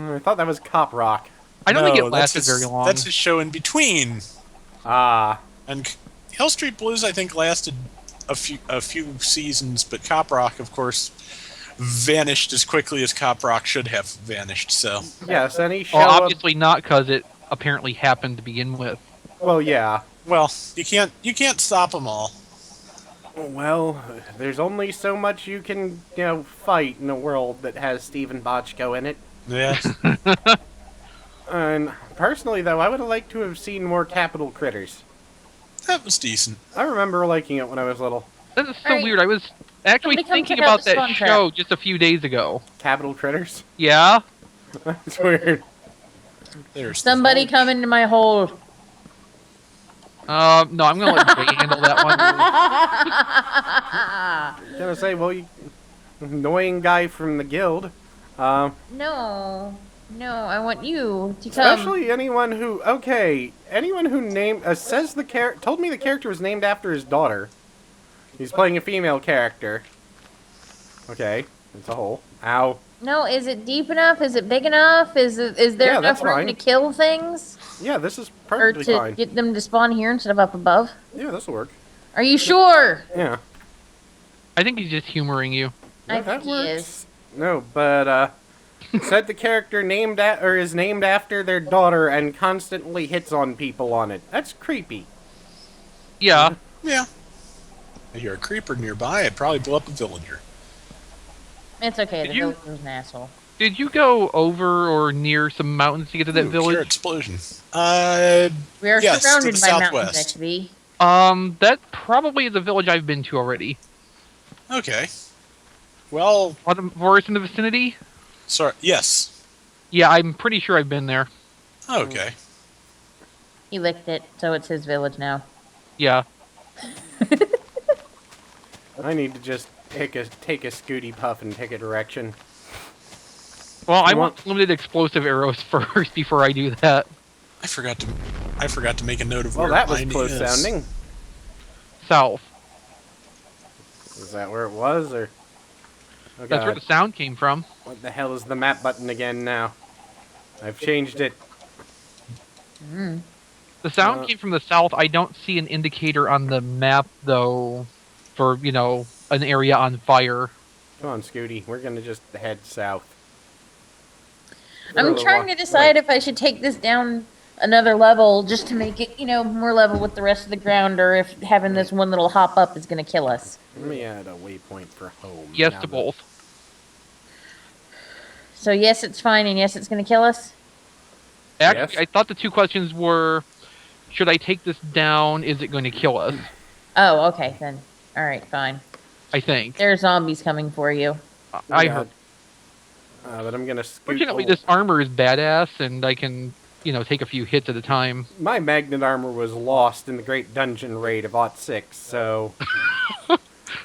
I thought that was Cop Rock. I don't think it that's lasted very long. That's his show in between. Ah. And Hill Street Blues, I think, lasted a few seasons, but Cop Rock, of course, vanished as quickly as Cop Rock should have vanished. So Yes, any show. Well, obviously not, because it apparently happened to begin with. Well, yeah. well, you can't stop them all. Well, there's only so much you can, fight in a world that has Stephen Bochco in it. Yes. And personally, though, I would have liked to have seen more Capital Critters. That was decent. I remember liking it when I was little. That is so Alright. weird. I was actually Somebody come thinking check out about the that Spawn Trap. show just a few days ago. Capital Critters? Yeah? That's weird. There's Somebody come into my hole. No, I'm gonna let Jay handle that one. I was gonna say, well, you annoying guy from the guild. No, I want you to come. Especially anyone who named says told me the character was named after his daughter. He's playing a female character. Okay, it's a hole. Ow. No, is it deep enough? Is it big enough? Is there Yeah, enough that's room fine. to kill things? Yeah, this is Or perfectly to fine. get them to spawn here instead of up above? Yeah, this'll work. Are you sure? Yeah. I think he's just humoring you. I Yeah, think that he works. is. No, but said the character is named after their daughter and constantly hits on people on it. That's creepy. Yeah. Yeah. If you're a creeper nearby, I'd probably blow up a villager. It's okay, Did the you- villager was an asshole. Did you go over or near some mountains to get to that Ooh, village? Pure explosion. We are Yes, to surrounded the by mountains, southwest. Exvee. That probably is a village I've been to already. Okay. Well, Are the forests in the vicinity? sorry. Yes. Yeah, I'm pretty sure I've been there. Okay. He licked it, so it's his village now. Yeah. I need to just take a scooty puff and pick a direction. Well, I You want limited explosive arrows first before I do that. I forgot to make a note of Well, where that was mine close is. sounding. South. Is that where it was, or? Oh That's where God, the sound came from. what the hell is the map button again now? I've changed it. The sound Uh, came from the south. I don't see an indicator on the map, though, for, an area on fire. Come on, Scooty. We're gonna just head south. I'm trying to decide if I should take this down another level just to make it, more level with the rest of the ground, or if having this one little hop up is going to kill us. Let me add a waypoint for home. Yes now to that- both. So yes, it's fine, and yes, it's going to kill us? Actually, Yes. I thought the two questions were, should I take this down? Is it going to kill us? Oh, okay, then. Alright, fine. I think. There are zombies coming for you. I Yeah. heard. But I'm gonna scoot. Fortunately, this armor is badass, and I can, take a few hits at a time. My magnet armor was lost in the Great Dungeon Raid of '06, so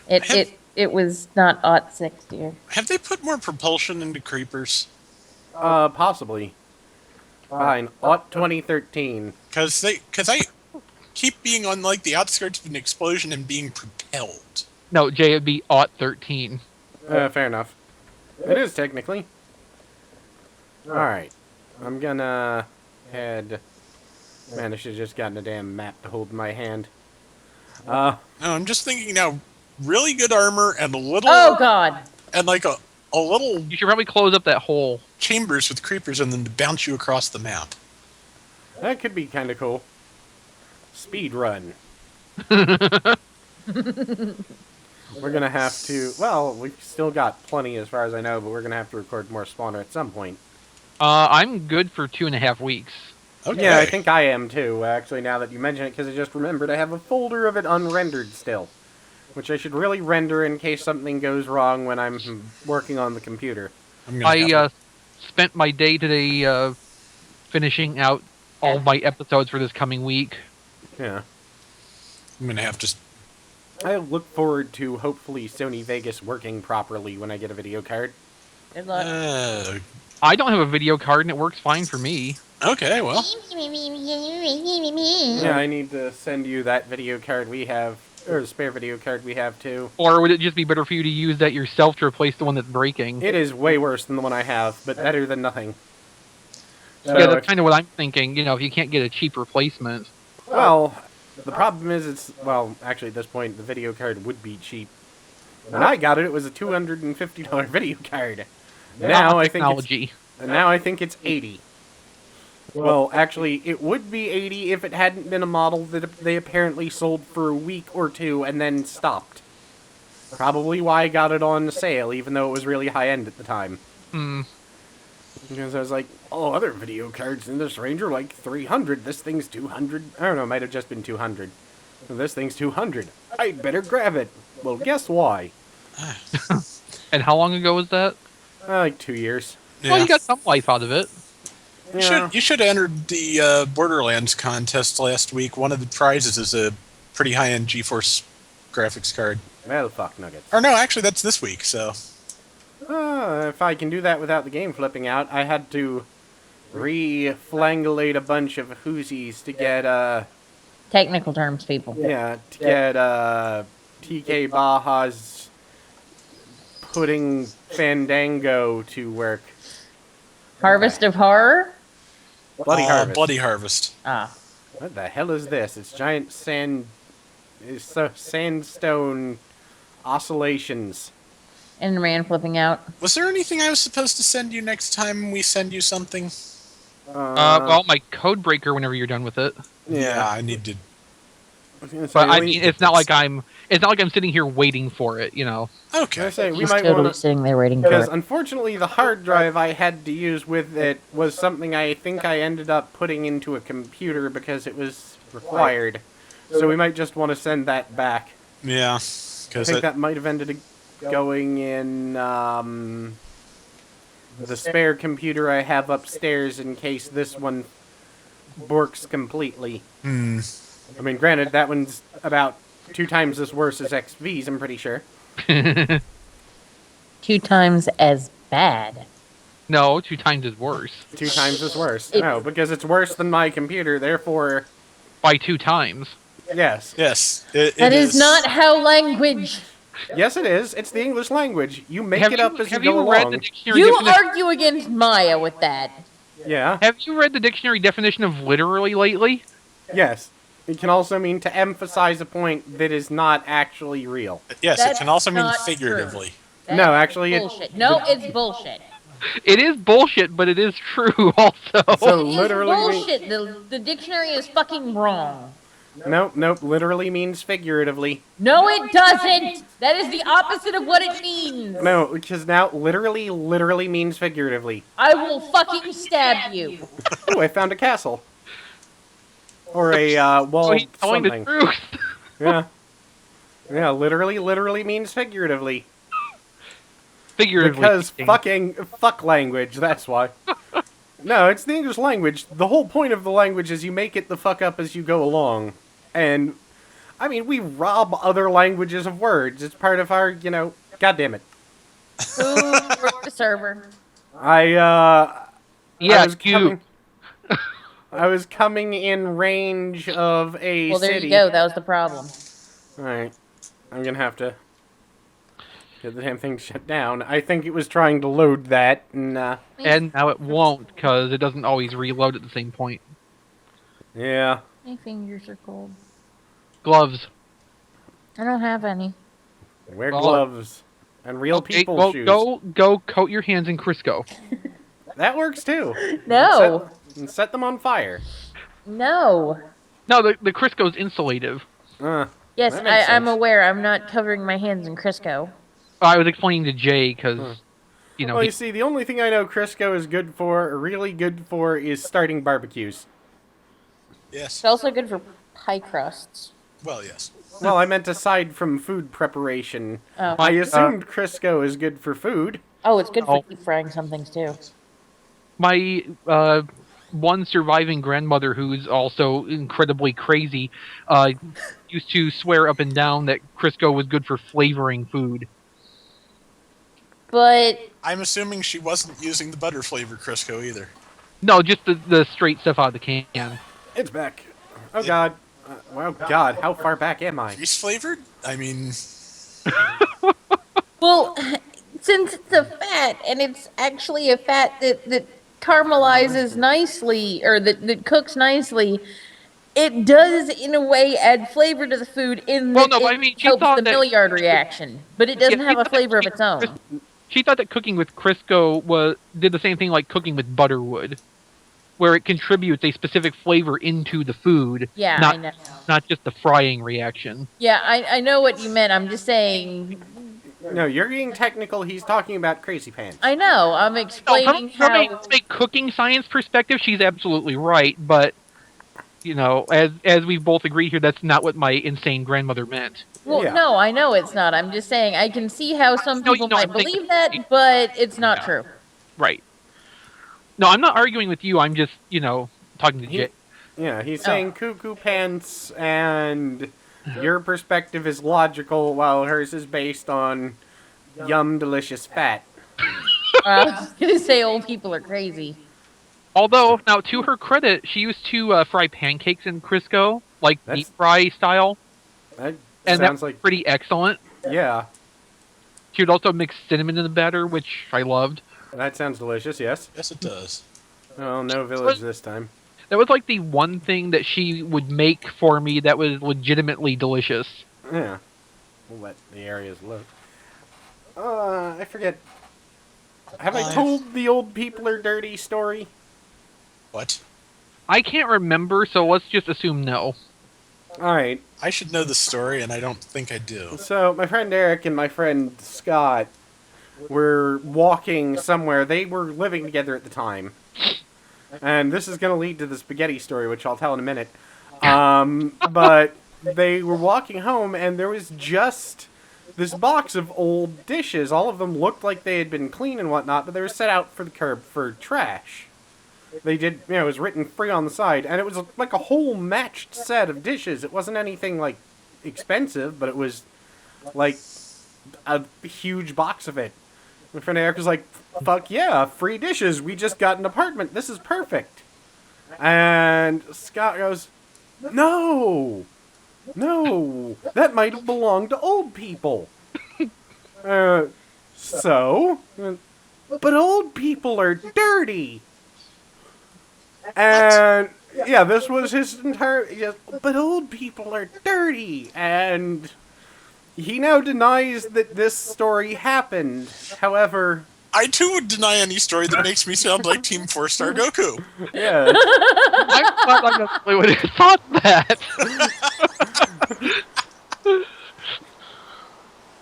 It was not Aught 6, dear. Have they put more propulsion into creepers? possibly. Fine. Aught 2013. Because I keep being on like the outskirts of an explosion and being propelled. No, Jay, it'd be Aught 13. Fair enough. It is technically. Alright. I'm gonna head. Man, I should have just gotten a damn map to hold in my hand. No, I'm just thinking now. Really good armor and a little Oh, God! and like a little You should probably close up that hole. chambers with creepers and then to bounce you across the map. That could be kind of cool. Speed run. We're gonna have to. Well, we've still got plenty as far as I know, but we're gonna have to record more spawner at some point. I'm good for 2.5 weeks. Okay. Yeah, I think I am too. Actually, now that you mention it, because I just remembered I have a folder of it unrendered still, which I should really render in case something goes wrong when I'm working on the computer. I'm gonna have I spent my day today finishing out all my episodes for this coming week. Yeah. I'm gonna have to. I look forward to hopefully Sony Vegas working properly when I get a video card. Good luck. I don't have a video card, and it works fine for me. Okay, well, Yeah, I need to send you that video card we have, or the spare video card we have too. Or would it just be better for you to use that yourself to replace the one that's breaking? It is way worse than the one I have, but better than nothing. So Yeah, that's kind of what I'm thinking. If you can't get a cheap replacement. well, the problem is actually at this point the video card would be cheap. When I got it, it was a $250 video card. Now I think Technology. it's 80. Well, actually, it would be 80 if it hadn't been a model that they apparently sold for a week or two and then stopped. Probably why I got it on sale, even though it was really high-end at the time. Hmm. Because I was like, oh, other video cards in this range are like 300. This thing's 200. I don't know, it might have just been 200. This thing's 200. I'd better grab it. Well, guess why? And how long ago was that? Like 2 years. Well, you got some life out of it. You should have entered the Borderlands contest last week. One of the prizes is a pretty high-end GeForce graphics card. Well, fuck nuggets. Or no, actually, that's this week. So If I can do that without the game flipping out, I had to reflangulate a bunch of Whoosies to get, Technical terms, people. to get, TK Baja's Pudding Fandango to work. Harvest of Horror? Bloody Harvest. Bloody Harvest. Ah. What the hell is this? It's giant sandstone oscillations. And man flipping out. Was there anything I was supposed to send you next time we send you something? Well, my code breaker whenever you're done with it. Yeah. I need to. But I mean, it's not like I'm sitting here waiting for it. Okay. We He's might totally want to, sitting there waiting for because it. unfortunately the hard drive I had to use with it was something I think I ended up putting into a computer because it was required. So we might just want to send that back. Yeah. I Because think that might have ended up going in the spare computer I have upstairs in case this one works completely. I mean, granted, that one's about 2 times as worse as Exvee's, I'm pretty sure. 2 times as bad. No, 2 times is worse. 2 times as worse. No, because it's worse than my computer, therefore, By 2 times. yes. yes, That is not how language. Yes, it is. It's the English language. You make Have it up as you have go you read along. the dictionary You definition? argue against Maya with that. Yeah. Have you read the dictionary definition of literally lately? Yes. It can also mean to emphasize a point that is not actually real. Yes, That's it can also mean not figuratively. That's No, actually, it- bullshit. No, it's bullshit. It is bullshit, but it is true also. So It's literally bullshit. The dictionary is fucking wrong. Nope, literally means figuratively. No, it doesn't. That is the opposite of what it means. No, because now literally means figuratively. I will fucking stab you. Oh, I found a castle. Or a So wall he's telling the something. truth. Yeah. Yeah, literally means figuratively. Figuratively. Because speaking. fuck language, that's why. No, it's the English language. The whole point of the language is you make it the fuck up as you go along. And, I mean, we rob other languages of words. It's part of our, God damn it. Who worked the server? I Yeah, was you. coming, I was coming in range of a Well, there city. you go. That was the problem. Alright. I'm gonna have to get the damn thing shut down. I think it was trying to load that, and, And now it won't, because it doesn't always reload at the same point. yeah. My fingers are cold. Gloves. I don't have any. Wear Well, gloves. And real Okay, people well, shoes. go coat your hands in Crisco. That works too. No. And set them on fire. No. No, the Crisco's insulative. Yes, That makes I'm sense. aware. I'm not covering my hands in Crisco. I was explaining to Jay, because, Well, you see, the only thing I know Crisco is good for, or really good for, is starting barbecues. Yes. It's also good for pie crusts. Well, yes. Well, I meant aside from food preparation. Oh. I assumed Crisco is good for food. Oh, it's good for Oh. deep frying some things too. my one surviving grandmother, who's also incredibly crazy, used to swear up and down that Crisco was good for flavoring food. But I'm assuming she wasn't using the butter flavor Crisco either. No, just the straight stuff out of the can. It's back. Oh god. Oh god, how far back am I? Grease flavored? I mean, well, since it's a fat and it's actually a fat that caramelizes nicely or that cooks nicely, it does in a way add flavor to the food in Well, that no, but it I mean, she helps thought the that Maillard reaction, but it doesn't she have a thought that flavor of cooking its with own. She thought that cooking with Crisco did the same thing like cooking with butter would, where it contributes a specific flavor into the food, Yeah, I not know. not just the frying reaction. Yeah, I know what you meant. I'm just saying. No, you're being technical. He's talking about Crazy Pants. I know. I'm No, explaining from how. a cooking science perspective, she's absolutely right, but as we both agree here, that's not what my insane grandmother meant. Well, Yeah. no, I know it's not. I'm just saying I can see how some No, people no, might I'm saying believe that, but it's not Yeah. true. Right. No, I'm not arguing with you. I'm just, talking to He- Jay. Yeah, he's Oh. saying cuckoo pants, and your perspective is logical, while hers is based on yum delicious fat. I was gonna say old people are crazy. Although, now, to her credit, she used to fry pancakes in Crisco, like That's- deep fry style, That and that sounds was like pretty excellent. yeah. She would also mix cinnamon in the batter, which I loved. That sounds delicious. Yes. Yes, it does. Oh, no village this time. That was like the one thing that she would make for me that was legitimately delicious. Yeah. We'll let the areas load. I forget. Have I told the old people are dirty story? What? I can't remember, so let's just assume no. Alright. I should know the story, and I don't think I do. So, my friend Eric and my friend Scott were walking somewhere. They were living together at the time. And this is going to lead to the spaghetti story, which I'll tell in a minute. But they were walking home, and there was just this box of old dishes. All of them looked like they had been clean and whatnot, but they were set out for the curb for trash. They did, it was written free on the side, and it was like a whole matched set of dishes. It wasn't anything, like, expensive, but it was, like, a huge box of it. My friend Eric was like, fuck yeah, free dishes. We just got an apartment. This is perfect. And Scott goes, no, that might have belonged to old people. So? But old people are dirty. And, yeah, this was his entire, but old people are dirty. And he now denies that this story happened. However, I too would deny any story that makes me sound like Team 4-Star Goku. yeah. I'm glad I necessarily would have thought that.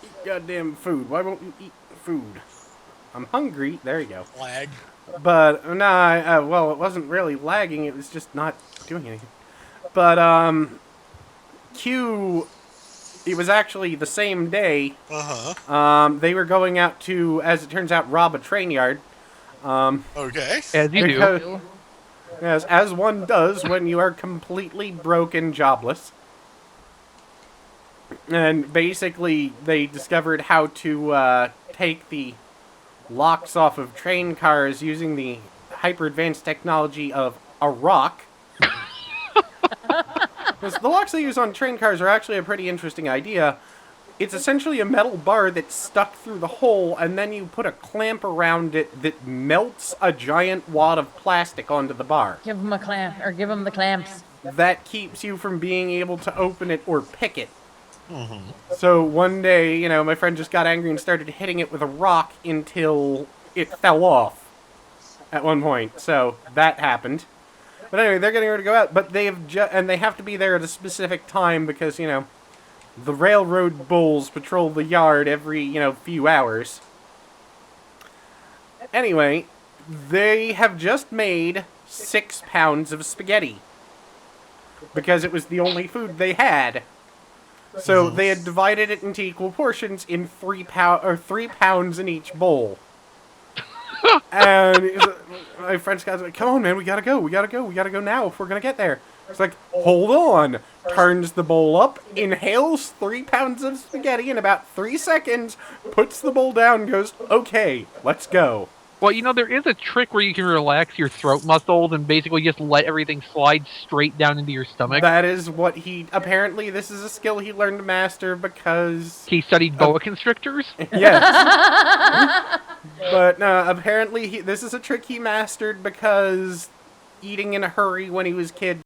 Eat goddamn food. Why won't you eat food? I'm hungry. There you go. Lag. But, nah, well, it wasn't really lagging. It was just not doing anything. But, Q, it was actually the same day. Uh-huh. They were going out to, as it turns out, rob a train yard. Okay. As you do. Because- Yes, as one does when you are completely broke and jobless. And basically, they discovered how to take the locks off of train cars using the hyper-advanced technology of a rock. Because the locks they use on train cars are actually a pretty interesting idea. It's essentially a metal bar that's stuck through the hole, and then you put a clamp around it that melts a giant wad of plastic onto the bar. Give them a clamp, or give them the clamps. That keeps you from being able to open it or pick it. So one day, my friend just got angry and started hitting it with a rock until it fell off at one point. So that happened. But anyway, they're getting ready to go out, but they have to be there at a specific time because, the railroad bulls patrol the yard every, few hours. Anyway, they have just made 6 pounds of spaghetti. Because it was the only food they had. So they had divided it into equal portions in 3 pounds in each bowl. And my friend Scott's like, come on, man, we gotta go now if we're gonna get there. It's like, hold on. Turns the bowl up, inhales 3 pounds of spaghetti in about 3 seconds, puts the bowl down, goes, okay, let's go. Well, there is a trick where you can relax your throat muscles and basically just let everything slide straight down into your stomach. That is what apparently this is a skill he learned to master because... He studied boa constrictors. Yes. But no, apparently this is a trick he mastered because eating in a hurry when he was a kid